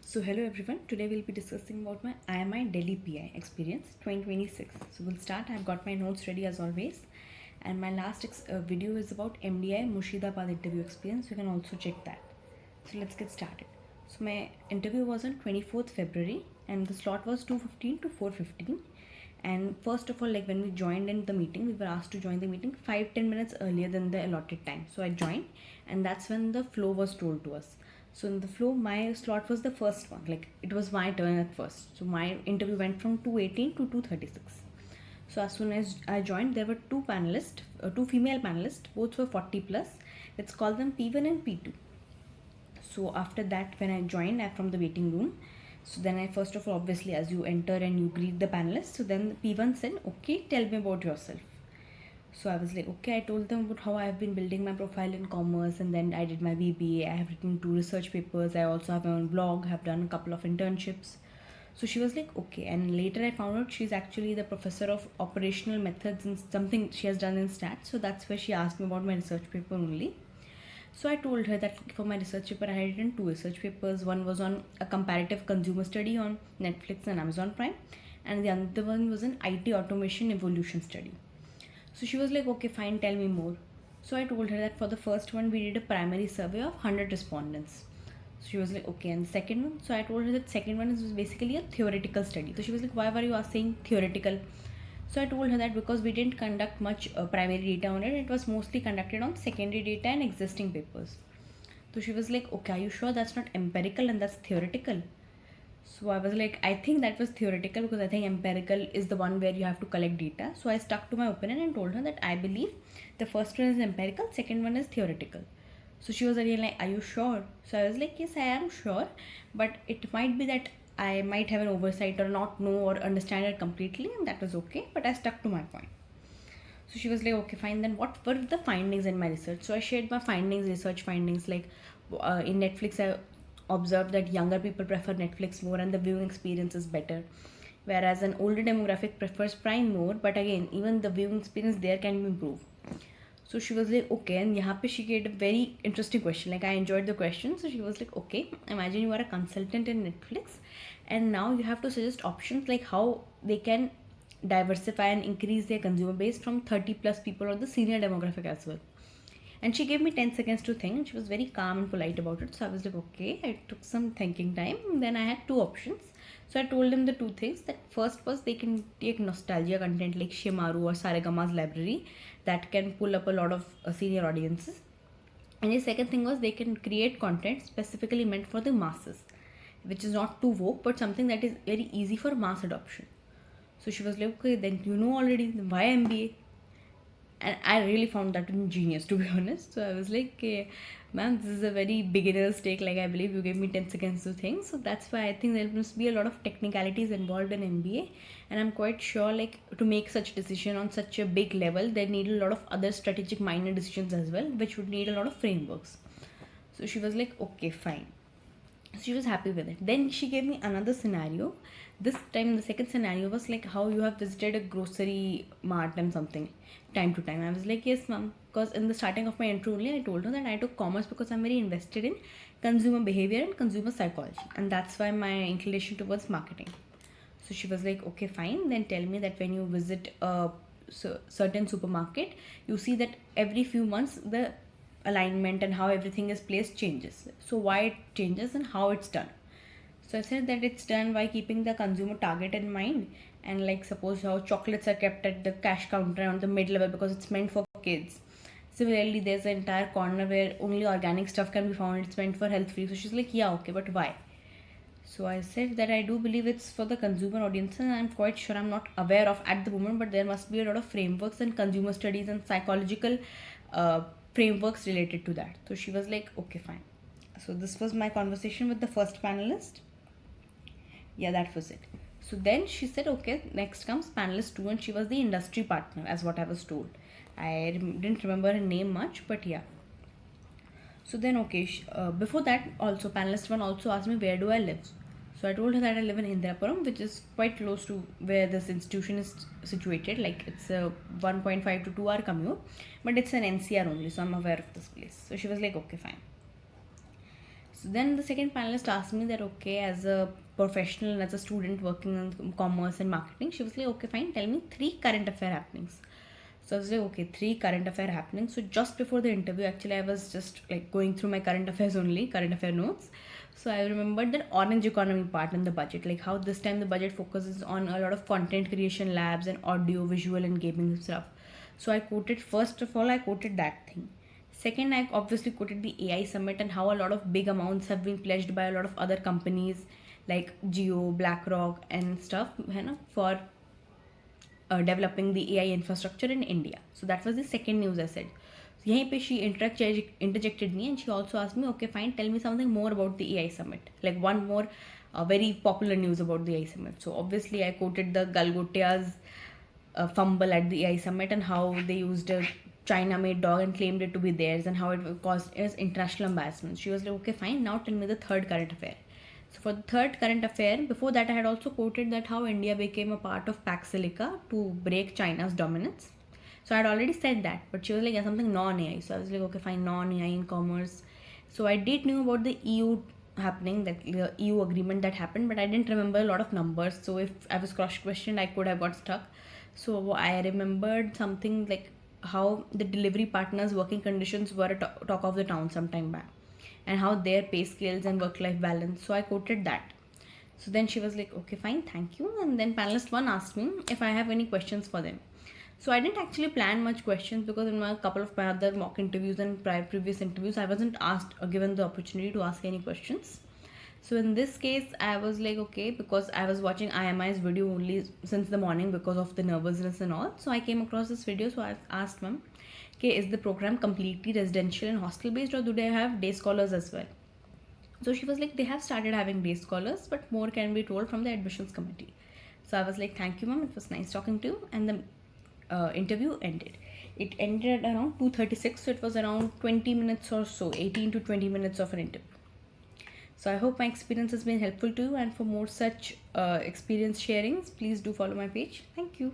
So hello everyone, today we'll be discussing about my IMI Delhi PI experience 2026. So we'll start. I've got my notes ready as always, and my last video is about MDI Murshidabad interview experience. You can also check that. So let's get started. So my interview was on 24th February and the slot was 2:15 to 4:15. And first of all, like when we joined in the meeting, we were asked to join the meeting 5-10 minutes earlier than the allotted time. So I joined, and that's when the flow was told to us. So in the flow, my slot was the first one. Like it was my turn at first. So my interview went from 2:18 to 2:36. So as soon as I joined, there were two panelists, two female panelists. Both were 40 plus. Let's call them P1 and P2. So after that, when I joined from the waiting room, so then I first of all, obviously, as you enter and you greet the panelists, so then P1 said, "Okay, tell me about yourself." So I was like, okay, I told them about how I've been building my profile in commerce, and then I did my BBA. I have written 2 research papers. I also have my own blog, have done a couple of internships. So she was like, okay. And later I found out she's actually the professor of operational methods and something she has done in stats. So that's where she asked me about my research paper only. So I told her that for my research paper, I had written 2 research papers. One was on a comparative consumer study on Netflix and Amazon Prime, and the other one was an IT automation evolution study. So she was like, okay, fine, tell me more. So I told her that for the first one, we did a primary survey of 100 respondents. So she was like, okay, and the second one? So I told her that second one is basically a theoretical study. So she was like, why were you saying theoretical? So I told her that because we didn't conduct much primary data on it, it was mostly conducted on secondary data and existing papers. So she was like, okay, are you sure that's not empirical and that's theoretical? So I was like, I think that was theoretical because I think empirical is the one where you have to collect data. So I stuck to my opinion and told her that I believe the first one is empirical, second one is theoretical. So she was again like, are you sure? So I was like, yes, I am sure, but it might be that I might have an oversight or not know or understand it completely, and that was okay, but I stuck to my point. So she was like, okay, fine, then what were the findings in my research? So I shared my findings, research findings, like in Netflix, I observed that younger people prefer Netflix more and the viewing experience is better, whereas an older demographic prefers Prime more, but again, even the viewing experience there can be improved. So she was like, okay, and यहाँ पे she gave a very interesting question. Like I enjoyed the question. So she was like, okay, imagine you are a consultant in Netflix, and now you have to suggest options like how they can diversify and increase their consumer base from 30 plus people or the senior demographic as well. And she gave me 10 seconds to think, and she was very calm and polite about it. So I was like, okay, I took some thinking time. And then I had 2 options. So I told them the 2 things. That first was they can take nostalgia content like Shimaru or Saregama's library that can pull up a lot of senior audiences. And the second thing was they can create content specifically meant for the masses, which is not too woke, but something that is very easy for mass adoption. So she was like, okay, then you know already, why MBA? And I really found that ingenious, to be honest. So I was like, okay, ma'am, this is a very beginner's take. Like I believe you gave me 10 seconds to think. So that's why I think there must be a lot of technicalities involved in MBA. And I'm quite sure like to make such decision on such a big level, they need a lot of other strategic minor decisions as well, which would need a lot of frameworks. So she was like, okay, fine. So she was happy with it. Then she gave me another scenario. This time the second scenario was like how you have visited a grocery mart and something time to time. I was like, yes ma'am, because in the starting of my intro only I told her that I took commerce because I'm very invested in consumer behavior and consumer psychology, and that's why my inclination towards marketing. So she was like, okay, fine, then tell me that when you visit a certain supermarket, you see that every few months the alignment and how everything is placed changes. So why it changes and how it's done. So I said that it's done by keeping the consumer target in mind, and like suppose how chocolates are kept at the cash counter on the mid level because it's meant for kids. Similarly, there's an entire corner where only organic stuff can be found. It's meant for health free. So she's like, yeah, okay, but why? So I said that I do believe it's for the consumer audience, and I'm quite sure I'm not aware of at the moment, but there must be a lot of frameworks and consumer studies and psychological frameworks related to that. So she was like, okay, fine. So this was my conversation with the first panelist. Yeah, that was it. So then she said, okay, next comes panelist 2, and she was the industry partner as what I was told. I didn't remember her name much, but yeah. So then, okay, before that also panelist 1 also asked me where do I live. So I told her that I live in Indrapuram, which is quite close to where this institution is situated. Like it's a 1.5 to 2 hour commute, but it's an NCR only, so I'm aware of this place. So she was like, okay, fine. So then the second panelist asked me that, okay, as a professional and as a student working in commerce and marketing, she was like, okay, fine, tell me 3 current affair happenings. So I was like, okay, 3 current affair happenings. So just before the interview, actually, I was just like going through my current affairs only, current affair notes. So I remembered that orange economy part in the budget, like how this time the budget focuses on a lot of content creation labs and audio, visual, and gaming stuff. So I quoted, first of all, I quoted that thing. Second, I obviously quoted the AI summit and how a lot of big amounts have been pledged by a lot of other companies like Geo, BlackRock, and stuff, for developing the AI infrastructure in India. So that was the second news I said. So yahin pe she interjected me and she also asked me, okay, fine, tell me something more about the AI summit. Like one more very popular news about the AI summit. So obviously I quoted the Galgotia's fumble at the AI summit and how they used a China-made dog and claimed it to be theirs and how it caused international embarrassment. She was like, okay, fine, now tell me the third current affair. So for the third current affair, before that I had also quoted that how India became a part of Pax Silica to break China's dominance. So I had already said that, but she was like, yeah, something non-AI. So I was like, okay, fine, non-AI in commerce. So I did know about the EU happening, that the EU agreement that happened, but I didn't remember a lot of numbers. So if I was cross-questioned, I could have got stuck. So I remembered something like how the delivery partners' working conditions were a talk of the town some time back, and how their pay scales and work-life balance. So I quoted that. So then she was like, okay, fine, thank you. And then panelist one asked me if I have any questions for them. So I didn't actually plan much questions because in a couple of my other mock interviews and previous interviews, I wasn't asked or given the opportunity to ask any questions. So in this case, I was like, okay, because I was watching IMI's video only since the morning because of the nervousness and all. So I came across this video. So I asked ma'am, okay, is the program completely residential and hostel based or do they have day scholars as well? So she was like, they have started having day scholars, but more can be told from the admissions committee. So I was like, thank you, ma'am. It was nice talking to you. And the interview ended. It ended at around 2:36, so it was around 20 minutes or so, 18 to 20 minutes of an interview. So I hope my experience has been helpful to you, and for more such experience sharings, please do follow my page. Thank you.